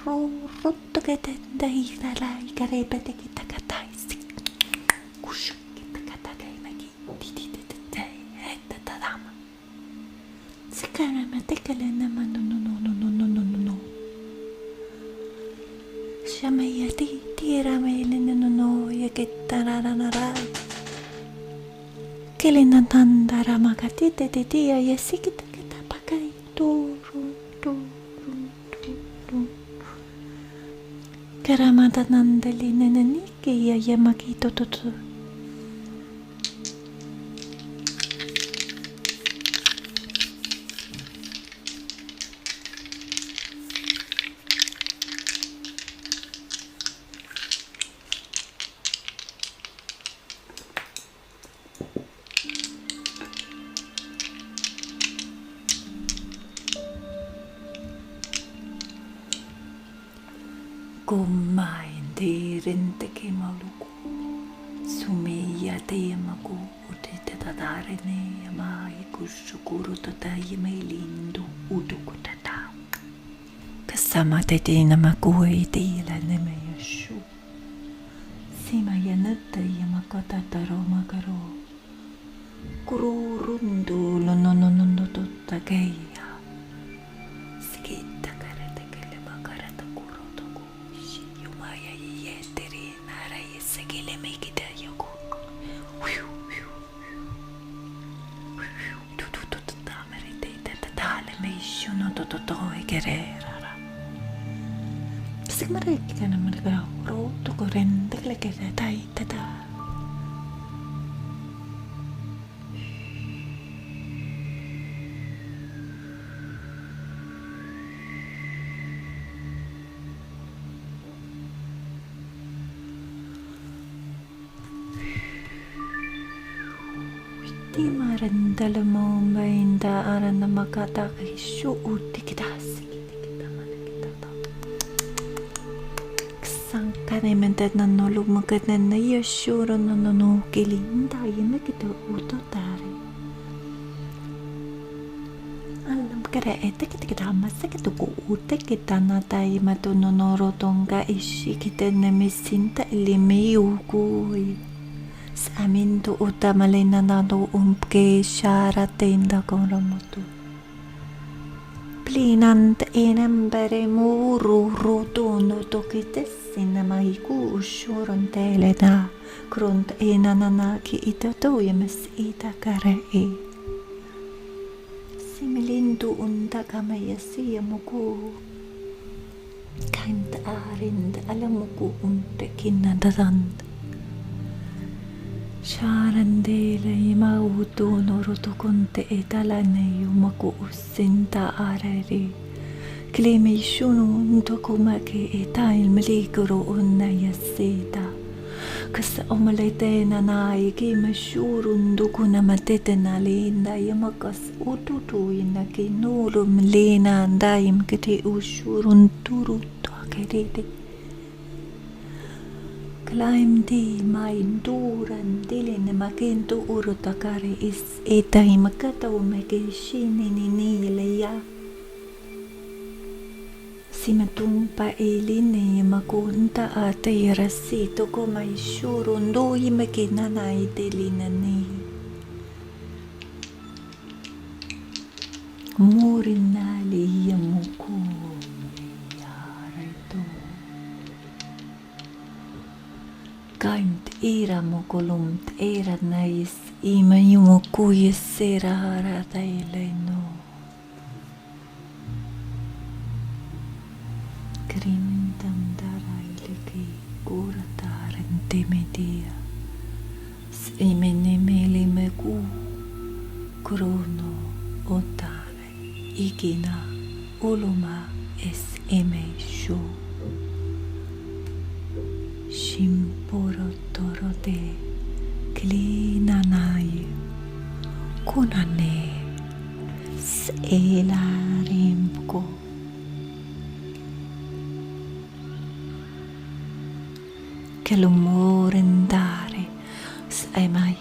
rutto che tenda la icarepete che takataisi kushu che takatate magi etta tadama sekara matekale nama no shamaya tira mele no ya che tararara che le natandara magati te tia yasikita che tapakai tu Karamata nandali nenenike ya yamakito tutu. Kumain dirinte ke maluku sumeya te maku utite tadarene mai kushukuru tatai melindu uduku tata kasama te namaku itila neme yashu sima yanata yamakata taro makaro kururundu lonononondo takeya skita karate kele makarata kurotoku yumaya yeteri nara yesekele mekita yoku tamerite tatale meishuno tototo ekerera sigmare kana margara roto korende lekete tai tata Di marandala mo mainda aran na makata kay suuti kita kita malakita sang kanementet na nolug magkatan na yasuro na kilinda yun kita uto tari alam kare ete kita masa kita ko ute kita na tayo matunonoro tongga ishi kita na misinta ilimiyukoy sa amin to utamalay na nado umke shara tenda koramoto. Plinant enembere muru rutuno tokites sinamahiku ushuron telena krunt enananaki itato yemes ita kare e. Similindu unda kamayasi yamuku kanta arind alamuku unte kinadadand. Sharandela imautu norotokonte etalane yumaku usinta arari klimi shunu ntokumake etail mlikuro unna yasita kasa omalete nanai kima shurun dukuna matetena linda yamakas ututu inaki nuru mlina ndaim kete ushurun turu toakerete Climb di mainduran dilin makintu urutakari is etay makataw magishini ninileya. Simatumpa ilini makunta atay rasito ko may shurundo imakinanay dilinani. Murin na liyamuko. Kaint ira mo kulumt era nais ima yumo kuyes sera harata ileno. Krindam darailiki kurataren temedia. Imenimeli meku krono otare ikina uluma eski. eme shu shimpuro toro de klinanai kunane selarimko che l'umore andare sai mai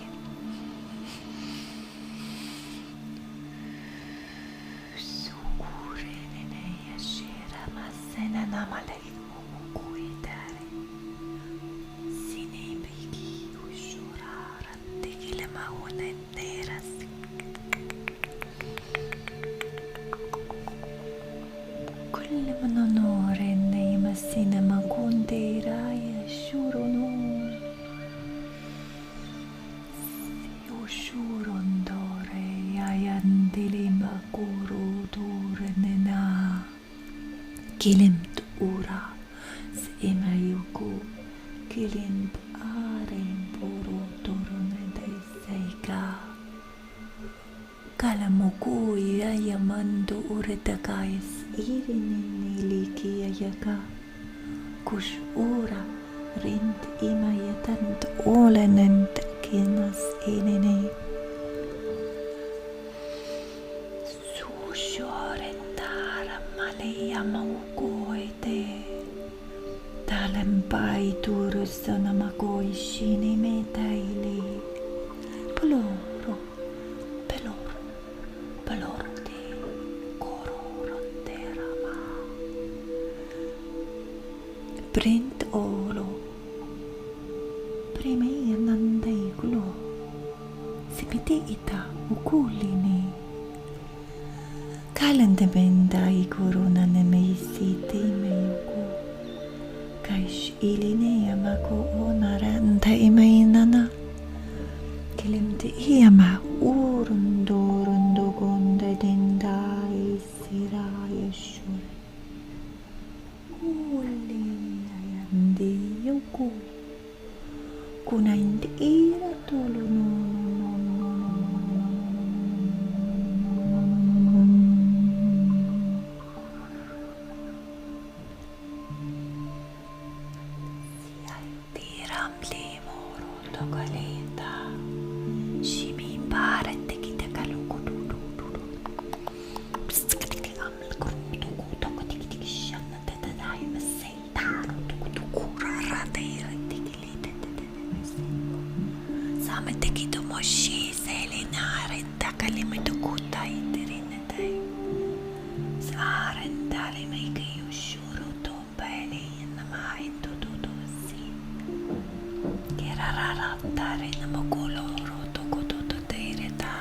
sukure nene yashira masena namale mukuidare sinebiki ushurara tegile maune deras kulle manonore nei masina makundera yashurono Shurondore yayandili makuru durenena kilimt ura semayuku kilimt aren poro torone de seika kalamuku yayamando uretakais iriniliki yayaka kush ura rint imayatant olenent kinas inene sushorentara maleya maukoite talempai turusana makoi shini metaili peloro de kororonterama print olo Primei nandai kulo sipiti ita ukulini kalende bendai kuruna nemeisi timeyuku kaish iline yamako onaranta imainana kilimti iyama urundorundo gonda dendai siraya shure uli ayandi yuku kuna indira tolo no siai tiram limoro togaleta shimi parete kita kalungu dudu pstikati aml kurtu kuto kiti shanna tadai masita tu kurarate Samete kito moshi selinare takalimito kutai terinetei sarendale meike yushuru tombele namai tututusi kerarara tare namokoloro tokototo tereta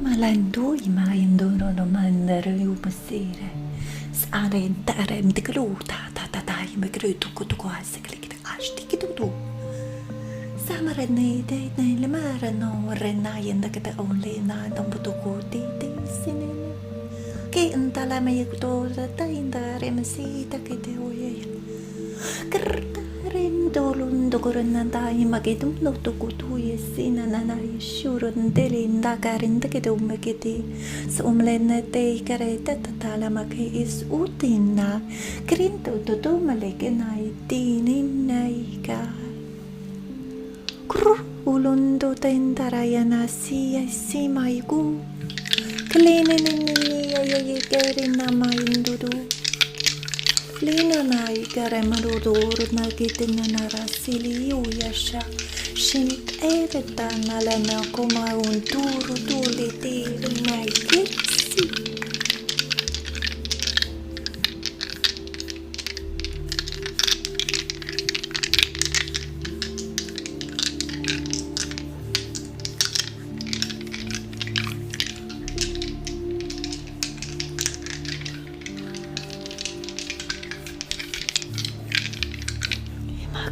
Malando imayando no mandare upasire sare dare mtikluta ta imegrutu kutuko aseklik ashti kitu samarane de le marano renayenda kata only na tambutuko de sine ke antala mayekto ta indare masita kete oye kerta Rindolun dogoranandai magidum lotokutuye sinananai shurun delinda karinda kedumekiti somlenete karete tatalamake is utina krinto totomalekenai tininaika ulundo tendarayana siya simaiku klineniniya maindudu Lina na ikare marudur na kitin na rasili uyasha shinit ereta na lana kuma unturu tuliti na ikitsi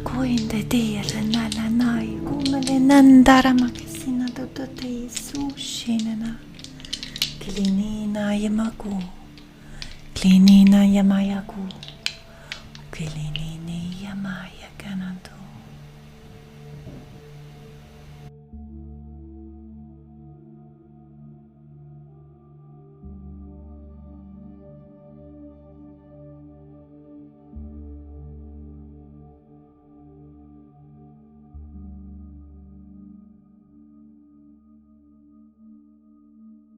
Koinde tiedä näillä nai, kummele nandara makesina tototei sushinena. Klinina ja maku, klinina ja majaku, klinini ja maja.